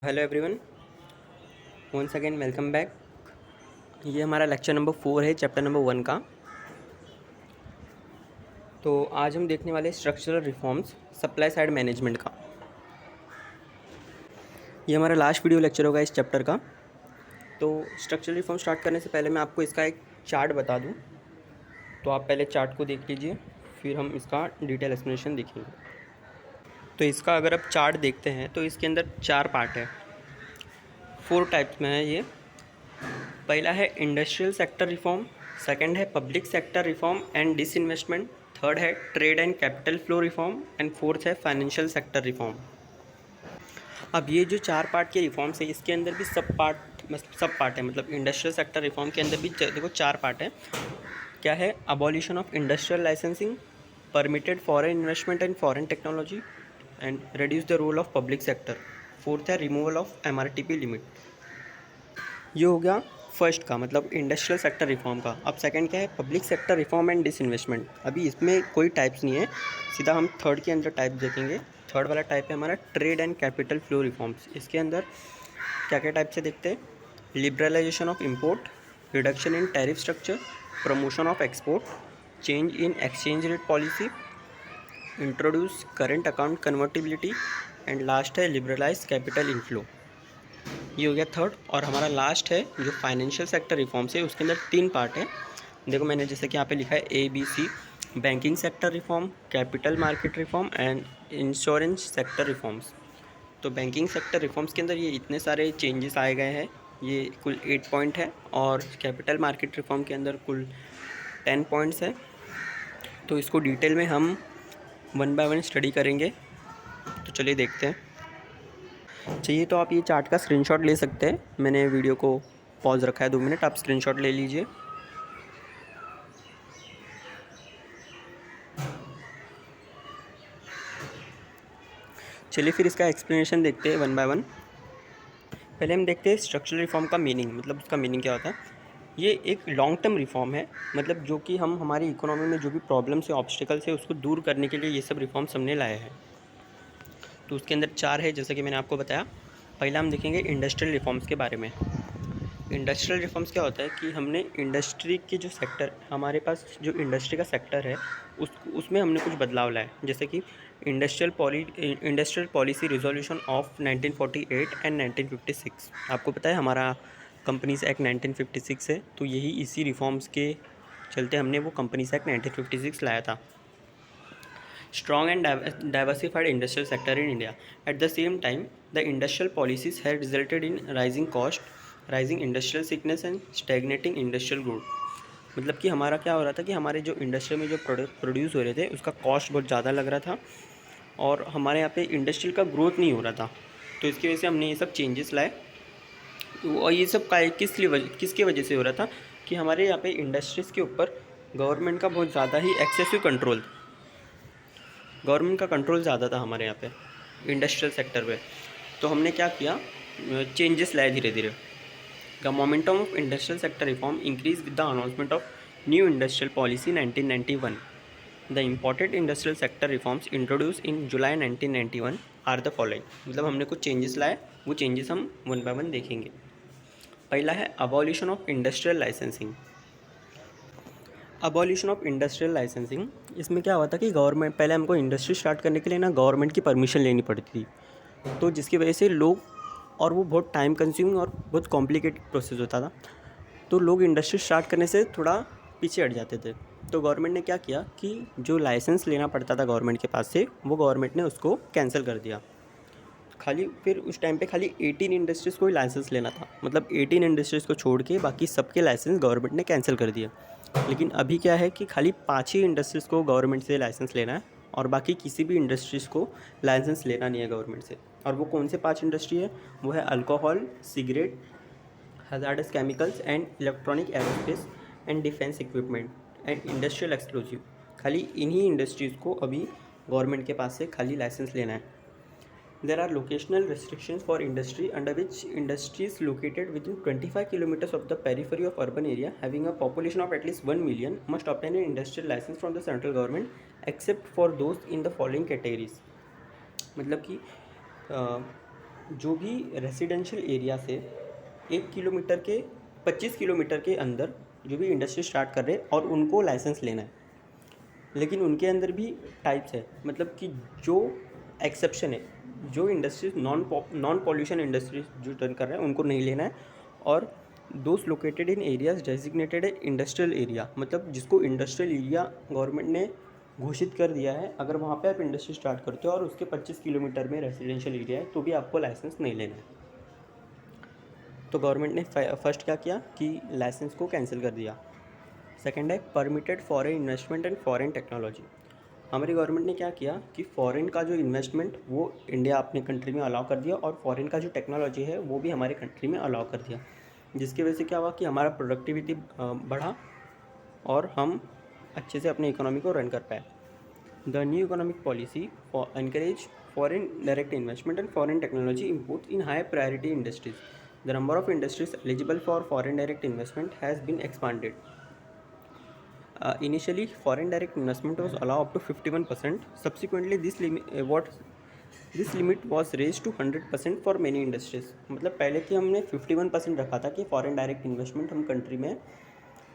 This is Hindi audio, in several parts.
Hello everyone, once again welcome back. ये हमारा लेक्चर नंबर 4 है चैप्टर नंबर 1 का। तो आज हम देखने वाले structural reforms supply side management का। ये हमारा लास्ट वीडियो लेक्चर होगा इस चैप्टर का। तो स्ट्रक्चरल रिफॉर्म स्टार्ट करने से पहले मैं आपको इसका एक चार्ट बता दूं। तो आप पहले चार्ट को देख लीजिए, फिर हम इसका डिटेल एक्सप्लेनेशन देखेंगे। तो इसका अगर आप चार्ट देखते हैं तो इसके अंदर 4 पार्ट है, 4 टाइप्स में है ये। पहला है इंडस्ट्रियल सेक्टर रिफॉर्म, सेकंड है public sector reform and disinvestment, third है trade and capital flow reform and fourth है फाइनेंशियल सेक्टर रिफॉर्म। अब ये जो 4 पार्ट के रिफॉर्म्स है इसके अंदर भी सब पार्ट है, मतलब इंडस्ट्रियल सेक्टर रिफॉर्म के अंदर भी देखो 4 पार्ट है। क्या है? Abolition of industrial licensing, permitted foreign investment and foreign technology and reduce the role of public sector. Fourth है रिमूवल ऑफ MRTP लिमिट। ये हो गया फर्स्ट का, मतलब इंडस्ट्रियल सेक्टर रिफॉर्म का। अब सेकंड क्या है? Public sector reform and disinvestment. अभी इसमें कोई टाइप्स नहीं है, सीधा हम थर्ड के अंदर टाइप देखेंगे। थर्ड वाला टाइप है हमारा trade and capital flow reforms. इसके अंदर क्या क्या टाइप से देखते हैं? Liberalisation of import, reduction in tariff structure, promotion of export, change in exchange rate policy, introduce current account convertibility and last है लिबरलाइज कैपिटल इनफ्लो। ये हो गया थर्ड। और हमारा लास्ट है जो फाइनेंशियल सेक्टर रिफॉर्म्स है, उसके अंदर 3 पार्ट है। देखो मैंने जैसे कि यहाँ पे लिखा है ABC, banking sector reform, capital market reform and insurance sector reforms. तो बैंकिंग सेक्टर रिफॉर्म्स के अंदर ये इतने सारे चेंजेस आए गए हैं, ये कुल 8 पॉइंट है। और कैपिटल मार्केट रिफॉर्म के अंदर कुल 10 पॉइंट्स है। तो इसको डिटेल में हम 1 बाय 1 स्टडी करेंगे। तो चलिए देखते हैं। चाहिए तो आप ये चार्ट का स्क्रीनशॉट ले सकते हैं। मैंने वीडियो को पॉज रखा है 2 मिनट, आप स्क्रीनशॉट ले लीजिए। चलिए फिर इसका एक्सप्लेनेशन देखते हैं 1 बाय 1। पहले हम देखते हैं स्ट्रक्चरल रिफॉर्म का मीनिंग, मतलब उसका मीनिंग क्या होता है। ये एक लॉन्ग टर्म रिफॉर्म है, मतलब जो कि हम हमारी इकोनॉमी में जो भी प्रॉब्लम्स है, ऑब्स्टिकल्स है, उसको दूर करने के लिए ये सब रिफॉर्म्स हमने लाए हैं। तो उसके अंदर 4 है, जैसा कि मैंने आपको बताया। पहला हम देखेंगे इंडस्ट्रियल रिफॉर्म्स के बारे में। इंडस्ट्रियल रिफॉर्म्स क्या होता है कि हमने इंडस्ट्री के जो सेक्टर, हमारे पास जो इंडस्ट्री का सेक्टर है उसमें हमने कुछ बदलाव लाए। जैसे कि industrial policy resolution of 1948 and 1956। आपको पता है हमारा कंपनीज एक्ट 1956 है, तो यही इसी रिफॉर्म्स के चलते हमने वो कंपनीज एक्ट 1956 लाया था। Strong and diversified industrial sector in India. At the same time, the industrial policies had resulted in rising cost, rising industrial sickness and stagnating industrial growth. मतलब कि हमारा क्या हो रहा था कि हमारे जो इंडस्ट्री में जो प्रोडक्ट प्रोड्यूस हो रहे थे उसका कॉस्ट बहुत ज़्यादा लग रहा था और हमारे यहाँ पे इंडस्ट्री का ग्रोथ नहीं हो रहा था। तो इसकी वजह से हमने ये सब चेंजेस लाए। और ये सब का किसकी वजह से हो रहा था कि हमारे यहाँ पे इंडस्ट्रीज़ के ऊपर गवर्नमेंट का बहुत ज़्यादा ही एक्सेसिव कंट्रोल, गवर्नमेंट का कंट्रोल ज़्यादा था हमारे यहाँ पे इंडस्ट्रियल सेक्टर पे। तो हमने क्या किया, चेंजेस लाए धीरे धीरे। The momentum of industrial sector reform increase with the announcement of new industrial policy 1991। The important industrial sector reforms introduce in July 1991 are the following. मतलब हमने कुछ चेंजेस लाए, वो चेंजेस हम 1 बाय 1 देखेंगे। पहला है abolition of industrial licensing. Abolition of industrial licensing, इसमें क्या हुआ था कि गवर्नमेंट, पहले हमको इंडस्ट्री स्टार्ट करने के लिए ना गवर्नमेंट की परमिशन लेनी पड़ती थी। तो जिसकी वजह से लोग, और वो बहुत टाइम कंज्यूमिंग और बहुत कॉम्प्लिकेटेड प्रोसेस होता था, तो लोग इंडस्ट्री स्टार्ट करने से थोड़ा पीछे हट जाते थे। तो गवर्नमेंट ने क्या किया कि जो लाइसेंस लेना पड़ता था गवर्नमेंट के पास से, वो गवर्नमेंट ने उसको कैंसिल कर दिया। खाली फिर उस टाइम पे खाली 18 इंडस्ट्रीज़ को ही लाइसेंस लेना था, मतलब 18 इंडस्ट्रीज़ को छोड़ के बाकी सबके लाइसेंस गवर्नमेंट ने कैंसिल कर दिया। लेकिन अभी क्या है कि खाली 5 ही इंडस्ट्रीज़ को गवर्नमेंट से लाइसेंस लेना है और बाकी किसी भी इंडस्ट्रीज़ को लाइसेंस लेना नहीं है गवर्नमेंट से। और वो कौन से 5 इंडस्ट्री है? वो है alcohol, cigarette, hazardous chemicals and electronic, aerospace and defence equipment and industrial explosive. खाली इन्हीं इंडस्ट्रीज़ को अभी गवर्नमेंट के पास से खाली लाइसेंस लेना है। There are locational restrictions for industry under which industries located within 25 kilometers of the periphery of urban area having a population of at least 1 million must obtain an industrial license from the central government except for those in the following categories। मतलब कि जो भी रेसिडेंशियल एरिया से 1 किलोमीटर के 25 किलोमीटर के अंदर जो भी इंडस्ट्री स्टार्ट कर रहे हैं और उनको लाइसेंस लेना है, लेकिन उनके अंदर भी टाइप्स है, मतलब कि जो एक्सेप्शन है, जो इंडस्ट्रीज नॉन पॉल्यूशन इंडस्ट्रीज जो रन कर रहे हैं उनको नहीं लेना है। और those located in areas designated है इंडस्ट्रियल एरिया, मतलब जिसको इंडस्ट्रियल एरिया गवर्नमेंट ने घोषित कर दिया है, अगर वहाँ पे आप इंडस्ट्री स्टार्ट करते हो और उसके 25 किलोमीटर में रेजिडेंशियल एरिया है तो भी आपको लाइसेंस नहीं लेना है। तो गवर्नमेंट ने फर्स्ट क्या किया कि लाइसेंस को कैंसिल कर दिया। सेकेंड है permitted foreign investment and foreign technology. हमारी गवर्नमेंट ने क्या किया कि फॉरेन का जो इन्वेस्टमेंट वो इंडिया अपने कंट्री में अलाउ कर दिया और फॉरेन का जो टेक्नोलॉजी है वो भी हमारे कंट्री में अलाउ कर दिया, जिसकी वजह से क्या हुआ कि हमारा प्रोडक्टिविटी बढ़ा और हम अच्छे से अपनी इकोनॉमी को रन कर पाए। The new economic policy for encourage foreign direct investment and foreign technology import in high priority industries. The number of industries eligible for foreign direct investment has been expanded. Initially, foreign direct investment was allowed up to 51%. Subsequently, this limit was raised to 100% for many industries. मतलब पहले की हमने 51% रखा था कि फॉरेन डायरेक्ट इन्वेस्टमेंट हम कंट्री में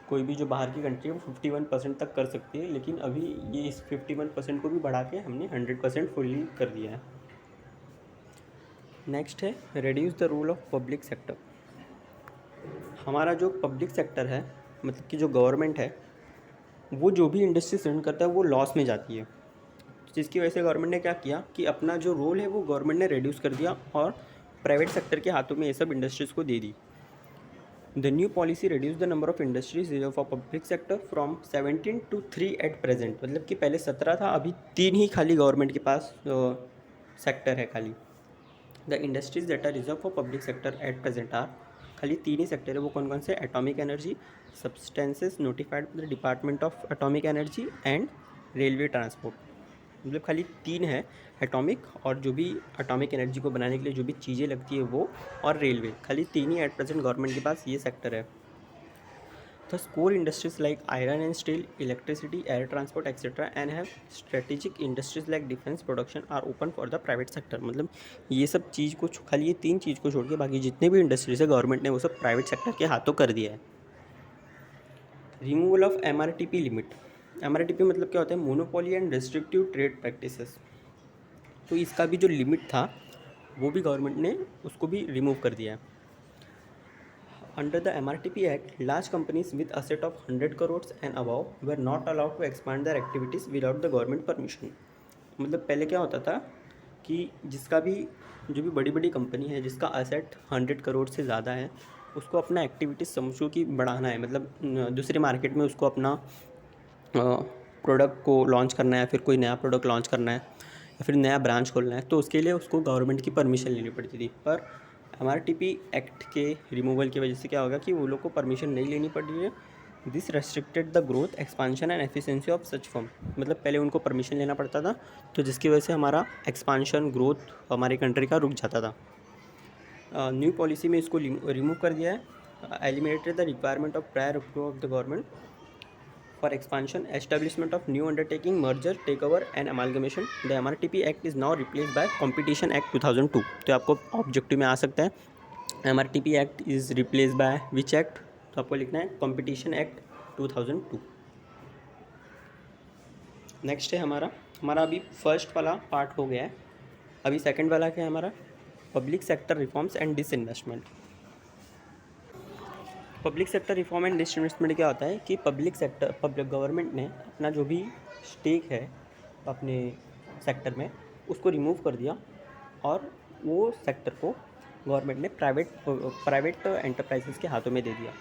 कोई भी जो बाहर की कंट्री है वो 51% तक कर सकती है, लेकिन अभी ये इस 51% को भी बढ़ा के हमने 100% फुल्ली कर दिया है। नेक्स्ट है reduce the role of public sector. हमारा जो पब्लिक सेक्टर है, मतलब कि जो गवर्नमेंट है, वो जो भी इंडस्ट्रीज रन करता है वो लॉस में जाती है, जिसकी वजह से गवर्नमेंट ने क्या किया कि अपना जो रोल है वो गवर्नमेंट ने रिड्यूस कर दिया और प्राइवेट सेक्टर के हाथों में ये सब इंडस्ट्रीज़ को दे दी। The new policy reduce the number of industries reserve for public sector from 17 to 3 at present. मतलब कि पहले 17 था, अभी 3 ही खाली गवर्नमेंट के पास सेक्टर है खाली। The industries that are reserve for public sector at present are, खाली 3 ही सेक्टर है, वो कौन कौन से? Atomic energy, substances notified the department of atomic energy and railway transport. मतलब खाली 3 है, एटॉमिक और जो भी एटॉमिक एनर्जी को बनाने के लिए जो भी चीज़ें लगती है वो, और रेलवे। खाली 3 ही एट प्रेजेंट गवर्नमेंट के पास ये सेक्टर है। Thus, core industries like iron and steel, electricity, air transport, etc., and have strategic industries like defense production are open for the private sector। मतलब ये सब चीज़ को खाली ये 3 चीज़ को छोड़ के बाकी जितने भी इंडस्ट्रीज है गवर्नमेंट ने वो सब प्राइवेट सेक्टर के हाथों कर दिया है। Removal of MRTP limit. MRTP मतलब क्या होता है? Monopoly and restrictive trade practices. तो इसका भी जो लिमिट था वो भी गवर्नमेंट ने उसको भी रिमूव कर दिया है। Under the MRTP Act, large companies with asset of 100 crores and above were not allowed to expand their activities without the government permission। मतलब पहले क्या होता था कि जिसका भी जो भी बड़ी बड़ी कंपनी है जिसका असेट 100 करोड़ से ज़्यादा है उसको अपना एक्टिविटीज़ समझो कि बढ़ाना है, मतलब दूसरे मार्केट में उसको अपना प्रोडक्ट को लॉन्च करना है, फिर कोई नया प्रोडक्ट लॉन्च करना है या फिर नया ब्रांच खोलना है, तो उसके लिए उसको गवर्नमेंट की परमिशन लेनी पड़ती थी। पर MRTP एक्ट के रिमूवल की वजह से क्या होगा कि वो लोग को परमिशन नहीं लेनी पड़ रही है। This restricted the growth, expansion and efficiency of such firm. मतलब पहले उनको परमिशन लेना पड़ता था, तो जिसकी वजह से हमारा एक्सपांशन ग्रोथ हमारे कंट्री का रुक जाता था। न्यू पॉलिसी में इसको रिमूव कर दिया है। Eliminated the requirement of prior approval of the government for expansion, establishment of new undertaking, merger, take over and amalgamation. The MRTP act is now replace by competition act 2002। तो आपको ऑब्जेक्टिव में आ सकता है MRTP act is replace by which act, तो आपको लिखना है कॉम्पिटिशन एक्ट 2002। नेक्स्ट है हमारा अभी फर्स्ट वाला पार्ट हो गया है, अभी सेकंड वाला क्या है हमारा? Public sector reforms and disinvestment. Public sector reform and disinvestment क्या होता है कि पब्लिक गवर्नमेंट ने अपना जो भी स्टेक है अपने सेक्टर में उसको रिमूव कर दिया और वो सेक्टर को गवर्नमेंट ने प्राइवेट एंटरप्राइजेस के हाथों में दे दिया।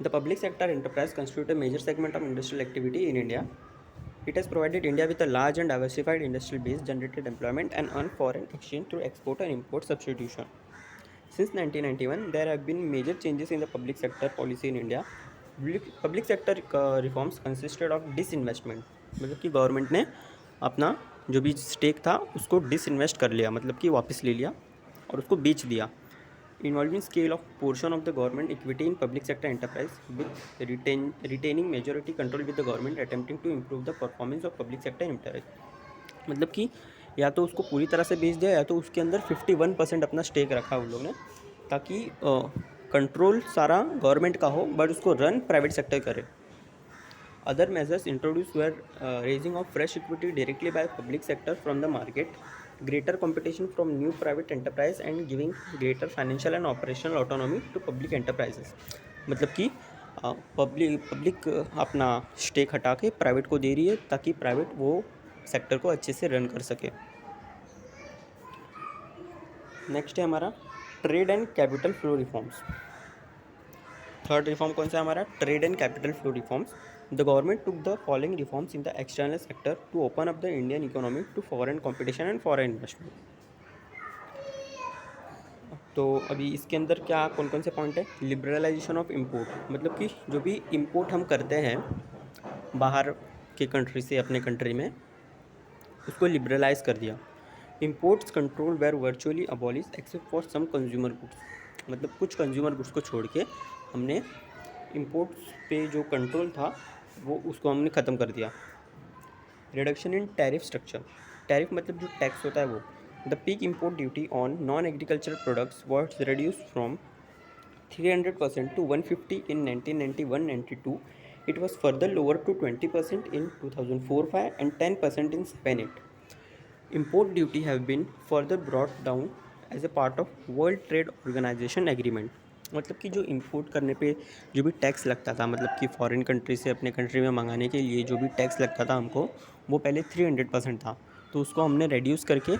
The public sector enterprise constitute a major segment of industrial activity in India. It has provided India with a large and diversified industrial base, generated employment and earned foreign exchange through export and import substitution. Since 1991, there have been major changes in the public sector policy in India. Public sector reforms consisted of disinvestment, मतलब कि गवर्नमेंट ने अपना जो भी स्टेक था उसको डिसइन्वेस्ट कर लिया, मतलब कि वापस ले लिया और उसको बेच दिया। Involving scale of portion of the government equity in public sector enterprise with retaining majority control with the government attempting to improve the performance of public sector enterprise। मतलब कि या तो उसको पूरी तरह से बेच दिया या तो उसके अंदर 51% अपना स्टेक रखा उन लोगों ने, ताकि कंट्रोल सारा गवर्नमेंट का हो बट उसको रन प्राइवेट सेक्टर करे। Other measures introduce were raising of fresh equity directly by public sector from the market, greater competition from new private enterprise and giving greater financial and operational autonomy to public enterprises. मतलब कि पब्लिक अपना स्टेक हटा के प्राइवेट को दे रही है ताकि प्राइवेट वो सेक्टर को अच्छे से रन कर सके। नेक्स्ट है हमारा trade and capital flow reforms. Third reform कौन सा है हमारा? Trade and capital flow reforms. The government took the following reforms in the external sector to open up the Indian economy to foreign competition and foreign investment. तो अभी इसके अंदर क्या कौन कौन से पॉइंट है? लिबरलाइजेशन ऑफ इम्पोर्ट, मतलब कि जो भी इम्पोर्ट हम करते हैं बाहर के कंट्री से अपने कंट्री में, उसको लिबरलाइज कर दिया। Imports control were virtually abolish except for some consumer goods, मतलब कुछ कंज्यूमर गुड्स को छोड़ के हमने इम्पोर्ट्स पे जो कंट्रोल था वो उसको हमने ख़त्म कर दिया। Reduction in tariff structure, tariff मतलब जो टैक्स होता है वो। The peak import duty on non agricultural products was reduce from 300% to 150 in 1991-92. It was further lowered to 20% in 2004-05 and 10% in 7-8. Import duty have been further brought down as a part of World Trade Organization agreement. मतलब कि जो इंपोर्ट करने पे जो भी टैक्स लगता था, मतलब कि फॉरेन कंट्री से अपने कंट्री में मंगाने के लिए जो भी टैक्स लगता था हमको, वो पहले 300% था, तो उसको हमने रेड्यूस करके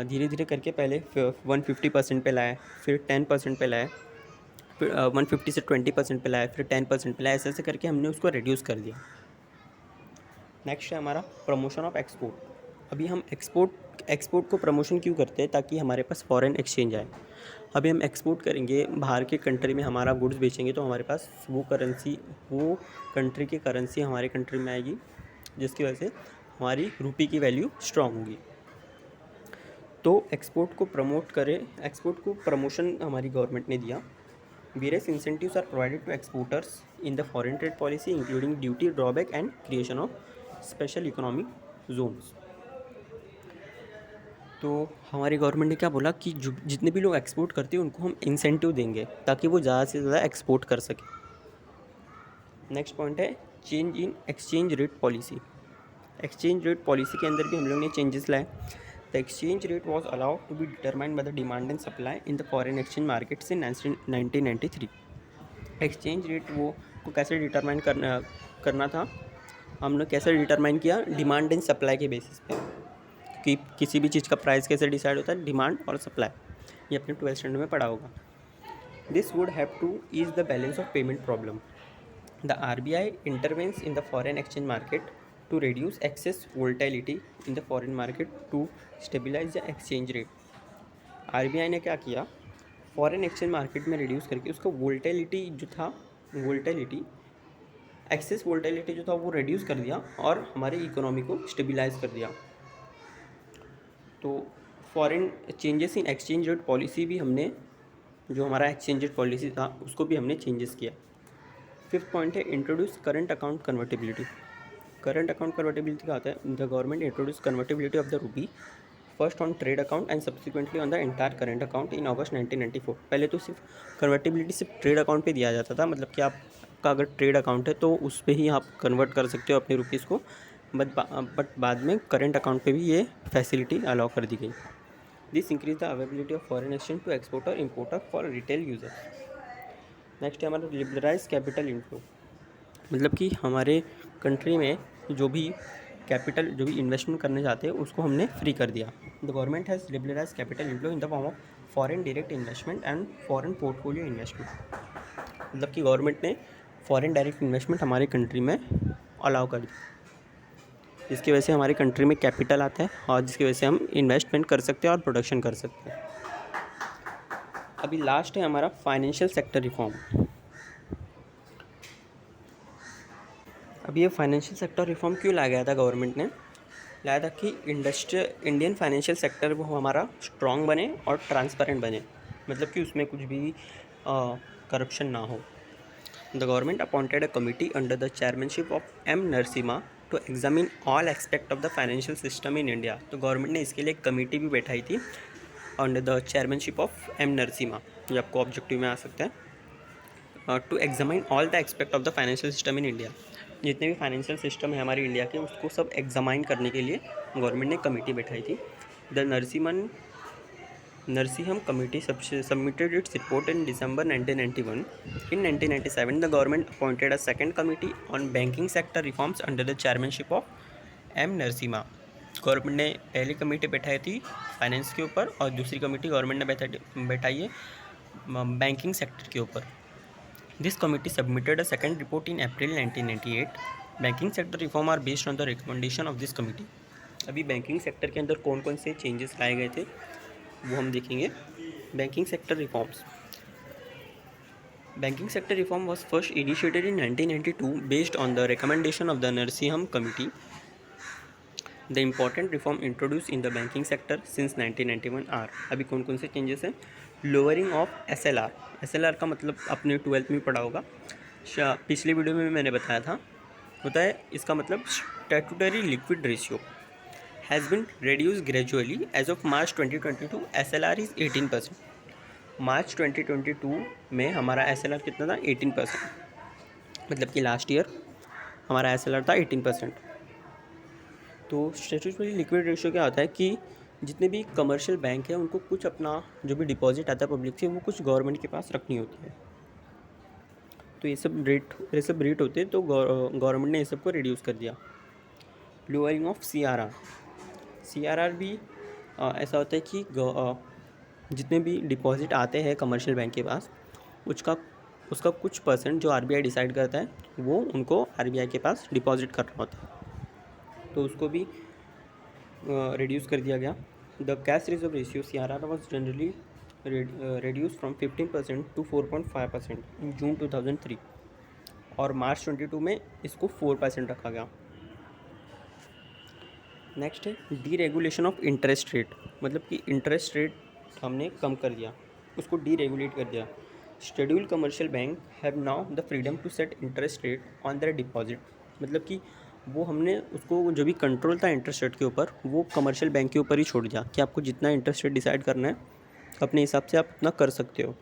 धीरे धीरे करके पहले 150% पे लाए, फिर 10% पे लाए, फिर 150 से 20% पे लाए, फिर 10% पे लाए, ऐसे ऐसे करके हमने उसको रिड्यूस कर दिया। नेक्स्ट है हमारा प्रमोशन ऑफ एक्सपोर्ट। अभी हम एक्सपोर्ट को प्रमोशन क्यों करते हैं? ताकि हमारे पास फॉरेन एक्सचेंज आए। अभी हम एक्सपोर्ट करेंगे, बाहर के कंट्री में हमारा गुड्स बेचेंगे, तो हमारे पास वो कंट्री की करेंसी हमारे कंट्री में आएगी, जिसकी वजह से हमारी रुपये की वैल्यू स्ट्रांग होगी। तो एक्सपोर्ट को प्रमोशन हमारी गवर्नमेंट ने दिया। Various incentives are provided to exporters in the foreign trade policy, including duty drawback and creation of special economic zones. तो हमारी गवर्नमेंट ने क्या बोला कि जितने भी लोग एक्सपोर्ट करते हैं उनको हम इंसेंटिव देंगे ताकि वो ज़्यादा से ज़्यादा एक्सपोर्ट कर सके। नेक्स्ट पॉइंट है change in exchange rate policy. Exchange rate policy के अंदर भी हम लोग ने चेंजेस लाए। The exchange rate was allowed to be determined by the demand and supply in the foreign exchange markets in 1993. Exchange rate वो को कैसे डिटरमाइन करना था? हमने कैसे डिटरमाइन किया? डिमांड एंड सप्लाई के बेसिस पे, कि किसी भी चीज़ का प्राइस कैसे डिसाइड होता है? डिमांड और सप्लाई। ये अपने 12th स्टैंडर्ड में पढ़ा होगा। This would have to ease the balance of payment problem. The RBI intervenes in the foreign exchange market to reduce excess volatility in the foreign market to stabilize the exchange rate. RBI ने क्या किया? फॉरेन एक्सचेंज मार्केट में रिड्यूस करके उसका एक्सेस वोल्टेलिटी जो था वो रिड्यूस कर दिया और हमारी इकोनॉमी को स्टेबिलाइज कर दिया। तो foreign changes in exchange rate policy भी हमने, जो हमारा एक्सचेंज रेट पॉलिसी था उसको भी हमने चेंजेस किया। 5th पॉइंट है introduce current account convertibility. Current account convertibility क्या होता है? The government introduce convertibility of the rupee first on trade account and subsequently on the entire current account in August 1994। पहले तो सिर्फ कन्वर्टेबिलिटी सिर्फ ट्रेड अकाउंट पे दिया जाता था, मतलब कि आपका अगर ट्रेड अकाउंट है तो उस पर ही आप कन्वर्ट कर सकते हो अपने रुपीज़ को, बट बाद में करंट अकाउंट पे भी ये फैसिलिटी अलाउ कर दी गई। This increase the availability of foreign exchange to exporter importer for retail users. Next है हमारा लिबरलाइज कैपिटल इनफ्लो, मतलब कि हमारे कंट्री में जो भी इन्वेस्टमेंट करने जाते हैं उसको हमने फ्री कर दिया। The government has liberalise capital inflow in the form of foreign direct investment and foreign portfolio investment, मतलब कि गवर्नमेंट ने फॉरेन डायरेक्ट इन्वेस्टमेंट हमारे कंट्री में अलाउ कर दी, जिसकी वजह से हमारी कंट्री में कैपिटल आता है और जिसकी वजह से हम इन्वेस्टमेंट कर सकते हैं और प्रोडक्शन कर सकते हैं। अभी लास्ट है हमारा फाइनेंशियल सेक्टर रिफॉर्म। अब ये फाइनेंशियल सेक्टर रिफॉर्म क्यों लाया गया था? गवर्नमेंट ने लाया था कि इंडियन फाइनेंशियल सेक्टर वो हमारा स्ट्रॉन्ग बने और ट्रांसपेरेंट बने, मतलब कि उसमें कुछ भी करप्शन ना हो। The government appointed a committee under the chairmanship of M. Narasimha to examine all aspect of the financial system in India. तो गवर्नमेंट ने इसके लिए एक कमेटी भी बैठाई थी under the chairmanship of M Narasimha. ये आपको ऑब्जेक्टिव में आ सकता है। To examine all the aspect of the financial system in India. जितने भी फाइनेंशियल सिस्टम है हमारे इंडिया के, उसको सब एग्जामाइन करने के लिए गवर्नमेंट ने कमेटी बैठाई थी। The Narsimhan Committee submitted its report in December 1991. In 1997, the government appointed a second committee on banking sector reforms under the chairmanship of M. Narasimha. Government ने पहली कमेटी बैठाई थी फाइनेंस के ऊपर और दूसरी कमेटी गवर्नमेंट ने बैठाई है बैंकिंग सेक्टर के ऊपर। This committee submitted a second report in April 1998. Banking sector reform are based on the recommendation of this committee. अभी बैंकिंग सेक्टर के अंदर कौन कौन से चेंजेस लाए गए थे वो हम देखेंगे। Banking sector reforms. Banking sector reform was first initiated in 1992 based on the recommendation of the Narsimhan Committee. The important reform introduced in the banking sector since 1991 are, अभी कौन कौन से चेंजेस हैं। Lowering of SLR। SLR का मतलब आपने 12th में पढ़ा होगा, पिछले वीडियो में मैंने बताया था। होता है इसका मतलब statutory liquid ratio has been reduced gradually. As of March 2022, SLR is 18%. मार्च 2022 में हमारा SLR कितना था 18%, मतलब कि लास्ट ईयर हमारा SLR था 18%। तो स्टैट्यूटरी लिक्विड रेशियो क्या होता है कि जितने भी कमर्शियल बैंक हैं उनको कुछ अपना जो भी डिपॉजिट आता है पब्लिक से वो कुछ गवर्नमेंट के पास रखनी होती है। तो ये सब रेट होते हैं, तो गवर्नमेंट ने ये सब को रिड्यूस कर दिया। लोअरिंग ऑफ CRR भी ऐसा होता है कि जितने भी डिपॉजिट आते हैं कमर्शियल बैंक के पास उसका कुछ परसेंट जो RBI डिसाइड करता है वो उनको RBI के पास डिपॉजिट करना होता है, तो उसको भी रिड्यूस कर दिया गया। The cash reserve ratio CRR was generally reduced from 15% to 4.5% इन जून 2003 और मार्च 22 में इसको 4% रखा गया। नेक्स्ट है डीरेगुलेशन ऑफ इंटरेस्ट रेट, मतलब कि इंटरेस्ट रेट हमने कम कर दिया, उसको डीरेगुलेट कर दिया। Schedule commercial bank have now the freedom to set interest rate on their deposit, मतलब कि वो हमने उसको जो भी कंट्रोल था इंटरेस्ट रेट के ऊपर वो कमर्शियल बैंक के ऊपर ही छोड़ दिया कि आपको जितना इंटरेस्ट रेट डिसाइड करना है अपने हिसाब से आप उतना कर सकते हो।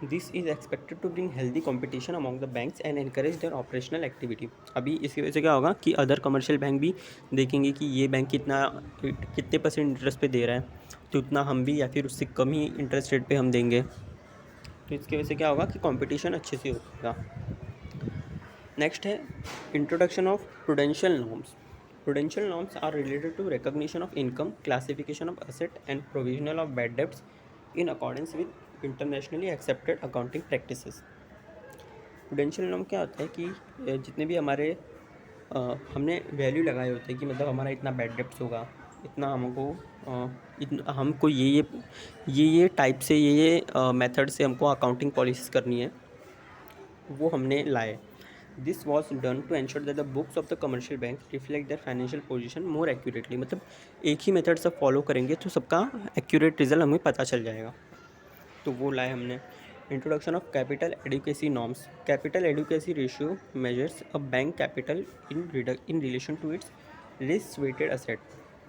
This is expected to bring healthy competition among the banks and encourage their operational activity. अभी इसकी वजह से क्या होगा कि अदर कमर्शियल बैंक भी देखेंगे कि ये बैंक कितने परसेंट इंटरेस्ट पे दे रहा है, तो उतना हम भी या फिर उससे कम ही इंटरेस्ट रेट पे हम देंगे। तो इसकी वजह से क्या होगा कि कंपटीशन अच्छे से होगा। नेक्स्ट है introduction of prudential norms. Prudential norms are related to recognition of income, classification of asset and provisional of bad debts in accordance with internationally accepted accounting practices. Prudential norm क्या होता है कि जितने भी हमारे हमने वैल्यू लगाए होते हैं कि मतलब हमारा इतना बैड डेब्ट्स होगा, इतना हमको ये टाइप से ये मेथड से हमको अकाउंटिंग पॉलिसीज करनी है, वो हमने लाए। This was done to ensure that the books of the commercial bank reflect their financial position more accurately, मतलब एक ही मेथड सब फॉलो करेंगे तो सबका एक्यूरेट रिजल्ट हमें पता चल जाएगा, तो वो लाए हमने। Introduction of capital adequacy norms. Capital adequacy ratio measures a bank capital in relation to its risk weighted asset,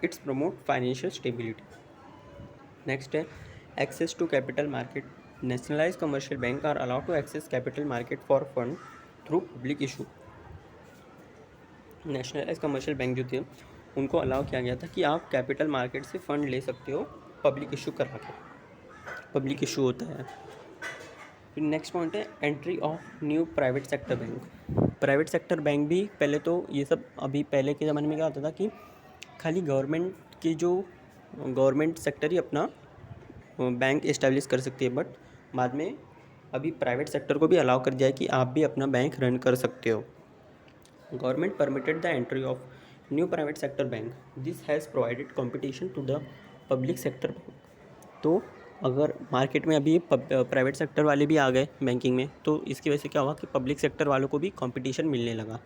it's promote financial stability. Next है access to capital market. Nationalise commercial bank are allowed to access capital market for fund through public issue. Nationalise commercial bank जो थे उनको अलाउ किया गया था कि आप कैपिटल मार्केट से फ़ंड ले सकते हो पब्लिक इशू करा के, पब्लिक इशू होता है। फिर नेक्स्ट पॉइंट है entry of new private sector bank. Private sector bank भी पहले तो ये सब अभी पहले के ज़माने में क्या होता था कि खाली गवर्नमेंट सेक्टर ही अपना बैंक इस्टेब्लिश कर सकती है, बट बाद में अभी प्राइवेट सेक्टर को भी अलाउ कर दिया है कि आप भी अपना बैंक रन कर सकते हो। Government permitted the entry of new private sector bank, this has provided competition to the public sector bank. तो अगर मार्केट में अभी प्राइवेट सेक्टर वाले भी आ गए बैंकिंग में, तो इसकी वजह से क्या हुआ कि पब्लिक सेक्टर वालों को भी कंपटीशन मिलने लगा।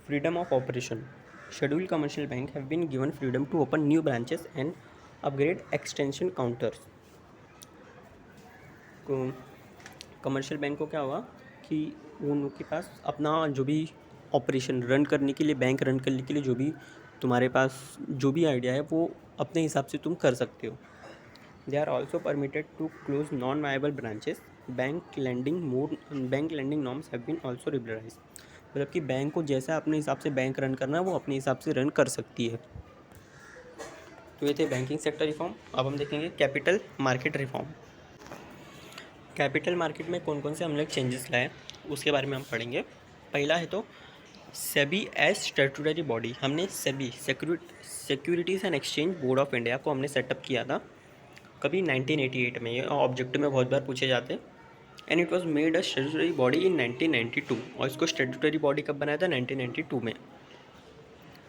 Freedom of operation. Schedule commercial bank have been given freedom to open new branches and upgrade extension counters. Commercial bank को क्या हुआ कि उनके पास अपना जो भी ऑपरेशन रन करने के लिए, बैंक रन करने के लिए जो भी तुम्हारे पास जो भी आइडिया है वो अपने हिसाब से तुम कर सकते हो। They are also permitted to close non viable branches. Bank lending norms have been also liberalise. मतलब कि बैंक को जैसा अपने हिसाब से बैंक रन करना है वो अपने हिसाब से रन कर सकती है। तो ये थे बैंकिंग सेक्टर रिफॉर्म। अब हम देखेंगे capital market reform. Capital market में कौन कौन से हम लोग चेंजेस लाए उसके बारे में हम पढ़ेंगे। पहला है तो सेबी एज स्टैट्यूटरी बॉडी। हमने SEBI securities and exchange board of India को हमने सेटअप किया था कभी 1988 में। ये ऑब्जेक्टिव में बहुत बार पूछे जाते हैं। And it was made a statutory body in 1992। और इसको स्टैट्यूटरी बॉडी कब बनाया था? 1992 में।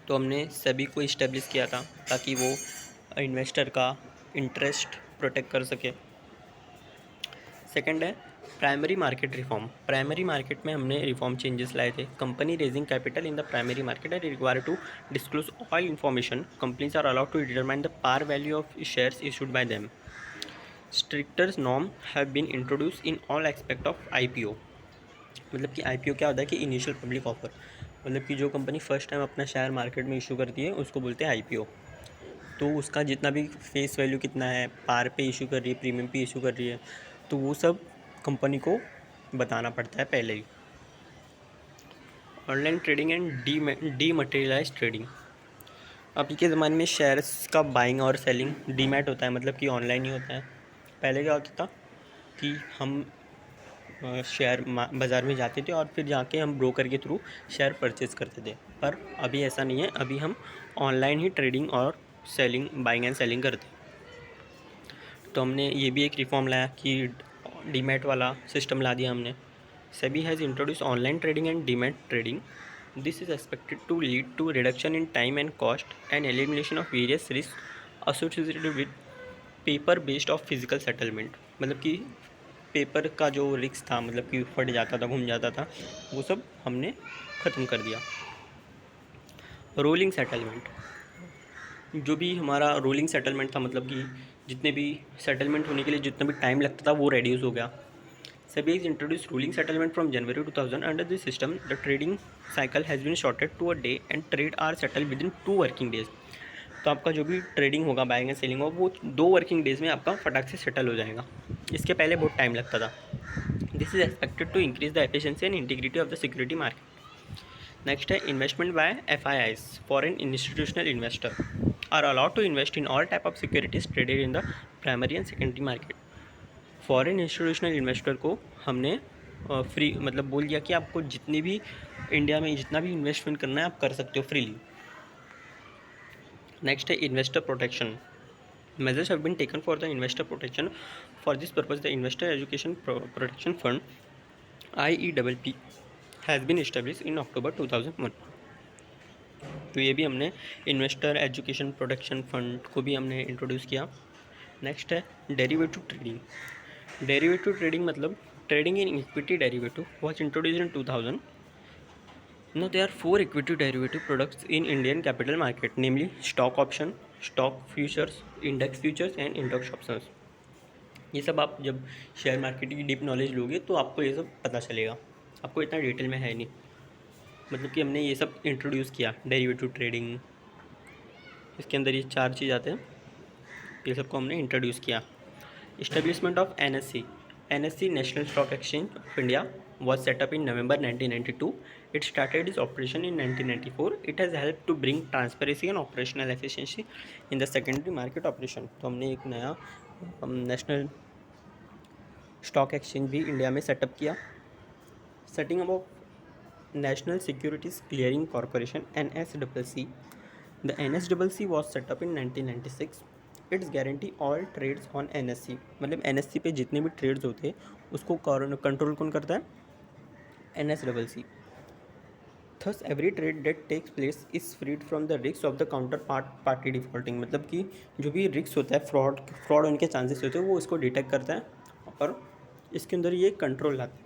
तो हमने सेबी को इस्टेब्लिश किया था ताकि वो इन्वेस्टर का इंटरेस्ट प्रोटेक्ट कर सके। सेकंड है primary market reform. Primary market में हमने रिफॉर्म चेंजेस लाए थे। Company raising capital in the primary market are required to disclose all information. Companies are allowed to determine the par value of shares issued by them. Stricter norm have been introduce in all aspect of IPO। मतलब कि IPO क्या होता है कि इनिशियल पब्लिक ऑफर। मतलब कि जो कंपनी फर्स्ट टाइम अपना शेयर मार्केट में इशू करती है उसको बोलते हैं IPO। तो उसका जितना भी फेस वैल्यू कितना है, पार पे इशू कर रही है, प्रीमियम पे इशू कर रही है, तो वो सब कंपनी को बताना पड़ता है पहले ही। Online trading and dematerialise trading. अभी के ज़माने में शेयर्स का बाइंग और सेलिंग डीमैट होता है, मतलब कि ऑनलाइन ही होता है। पहले क्या होता था कि हम शेयर बाज़ार में जाते थे और फिर जाके हम ब्रोकर के थ्रू शेयर परचेज़ करते थे। पर अभी ऐसा नहीं है, अभी हम ऑनलाइन ही ट्रेडिंग और सेलिंग, बाइंग एंड सेलिंग करते हैं। तो हमने ये भी एक रिफॉर्म लाया कि डीमैट वाला सिस्टम ला दिया हमने। SEBI has introduce online trading and demat trading. This is expected to lead to reduction in time and cost and elimination of various risk associated with paper based of physical settlement. मतलब कि पेपर का जो रिस्क था, मतलब कि फट जाता था, घूम जाता था, वो सब हमने ख़त्म कर दिया। Rolling settlement. जो भी हमारा रोलिंग सेटलमेंट था, मतलब कि जितने भी सेटलमेंट होने के लिए जितना भी टाइम लगता था वो रेड्यूस हो गया। SEBI has introduced ruling settlement from January 2000. Under this system, the trading cycle has been shortened to a day and trade are settled within 2 working days. तो आपका जो भी ट्रेडिंग होगा, बाइंग एंड सेलिंग होगा, वो 2 वर्किंग डेज़ में आपका फटाक से सेटल हो जाएगा। इसके पहले बहुत टाइम लगता था। This is expected to increase the efficiency and integrity of the security market. Next है investment by FIIs। Foreign institutional investor are allowed to invest in all type of securities traded in the primary and secondary market. Foreign institutional investor को हमने फ्री मतलब बोल दिया कि आपको जितनी भी इंडिया में जितना भी इन्वेस्टमेंट करना है आप कर सकते हो फ्रीली। नेक्स्ट है investor protection. Measures have been taken for the investor protection. For this purpose the investor education protection fund IEPP हैज़ बीन एस्टेब्लिश इन October 2001। तो ये भी हमने इन्वेस्टर एजुकेशन प्रोटेक्शन फंड को भी हमने इंट्रोड्यूस किया। नेक्स्ट है डेरिवेटिव ट्रेडिंग। डेरिवेटिव ट्रेडिंग मतलब trading in equity derivative was introduced in 2000. Now there are 4 equity derivative products in Indian capital market, namely stock option, stock futures, index futures and index options. ये सब आप जब शेयर मार्केट की डीप नॉलेज लोगे तो आपको ये सब पता चलेगा। आपको इतना डिटेल में है नहीं, मतलब कि हमने ये सब इंट्रोड्यूस किया डेरिवेटिव ट्रेडिंग। इसके अंदर ये 4 चीज़ आते हैं, ये सबको हमने इंट्रोड्यूस किया। Establishment of NSE National Stock Exchange of India was set up in November 1992. It started its operation in 1994. It has helped to bring transparency and operational efficiency in the secondary market operation. तो हमने एक नया नेशनल स्टॉक एक्सचेंज भी इंडिया में सेटअप किया। Setting up of national securities clearing corporation NSCC. The NSCC was set up in 1996. Its guarantee all trades on NSE। मतलब NSE पे जितने भी ट्रेड्स होते हैं उसको कंट्रोल कौन करता है? NSCC। Thus every trade that takes place is freed from the risk of the counter party defaulting. मतलब कि जो भी रिस्क होता है, फ्रॉड होने के चांसेस होते हैं, वो इसको डिटेक्ट करता है और इसके अंदर ये कंट्रोल लाता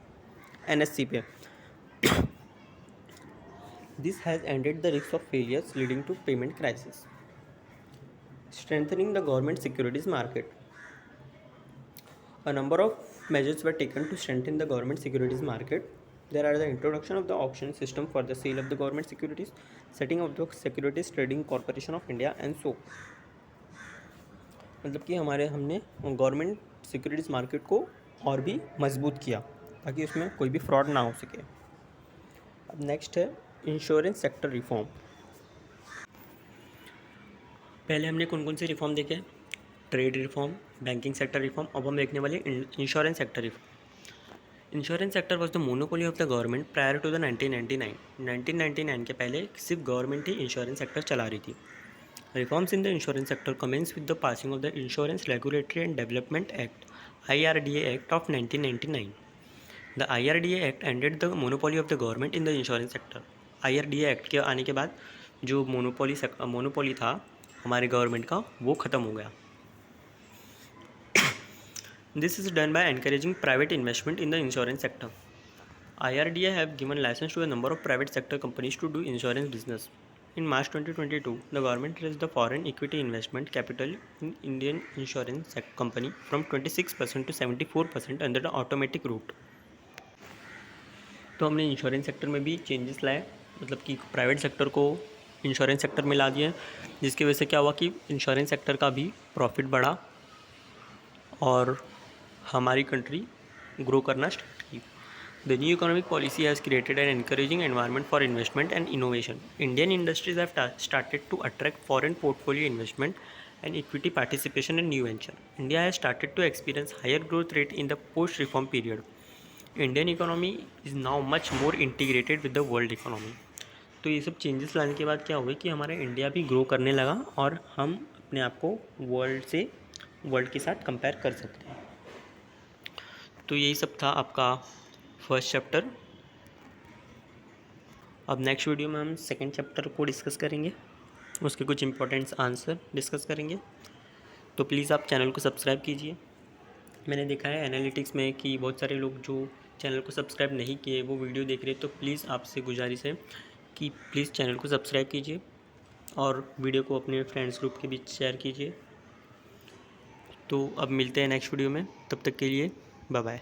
है NSE पे। This has ended the risk of failures leading to payment crisis. Strengthening the government securities market. A number of measures were taken to strengthen the government securities market. There are the introduction of the auction system for the sale of the government securities, setting of the Securities Trading Corporation of India and so, मतलब कि हमने गवर्नमेंट सिक्योरिटीज़ मार्केट को और भी मजबूत किया ताकि उसमें कोई भी फ्रॉड ना हो सके। अब नेक्स्ट है इंश्योरेंस सेक्टर रिफॉर्म। पहले हमने कौन कौन से रिफॉर्म देखे? Trade reform, banking sector reform. अब हम देखने वाले insurance sector reform. Insurance sector was the monopoly of the government prior to the 1999। 1999 के पहले सिर्फ गवर्नमेंट ही इंश्योरेंस सेक्टर चला रही थी। Reforms in the insurance sector commences with the passing of the insurance regulatory and development act IRDA act of 1999। The IRDA act ended the monopoly of the government in the insurance sector. IRDA act के आने के बाद जो मोनोपोली था हमारे गवर्नमेंट का वो ख़त्म हो गया। This is done by encouraging private investment in the insurance sector. IRDA have given license to a number of private sector companies to do insurance business. In March 2022, the government raised the foreign equity investment capital in Indian insurance company from 26% to 74% under the automatic route. तो हमने इंश्योरेंस सेक्टर में भी चेंजेस लाए, मतलब कि प्राइवेट सेक्टर को इंश्योरेंस सेक्टर में ला दिया, जिसकी वजह से क्या हुआ कि इंश्योरेंस सेक्टर का भी प्रॉफिट बढ़ा और हमारी कंट्री ग्रो करना स्टार्ट की। The new economic policy has created an encouraging environment for investment and innovation. Indian industries have started to attract foreign portfolio investment and equity participation in new venture. India has started to experience higher growth rate in the post-reform period. Indian economy is now much more integrated with the world economy. तो ये सब चेंजेस लाने के बाद क्या हुआ कि हमारा इंडिया भी ग्रो करने लगा और हम अपने आप को वर्ल्ड के साथ कंपेयर कर सकते हैं। तो यही सब था आपका फर्स्ट चैप्टर। अब नेक्स्ट वीडियो में हम सेकंड चैप्टर को डिस्कस करेंगे, उसके कुछ इंपॉर्टेंट आंसर डिस्कस करेंगे। तो प्लीज़ आप चैनल को सब्सक्राइब कीजिए। मैंने देखा है एनालिटिक्स में कि बहुत सारे लोग जो चैनल को सब्सक्राइब नहीं किए वो वीडियो देख रहे हैं, तो प्लीज़ आपसे गुजारिश है कि प्लीज़ चैनल को सब्सक्राइब कीजिए और वीडियो को अपने फ्रेंड्स ग्रुप के बीच शेयर कीजिए। तो अब मिलते हैं नेक्स्ट वीडियो में, तब तक के लिए बाय बाय।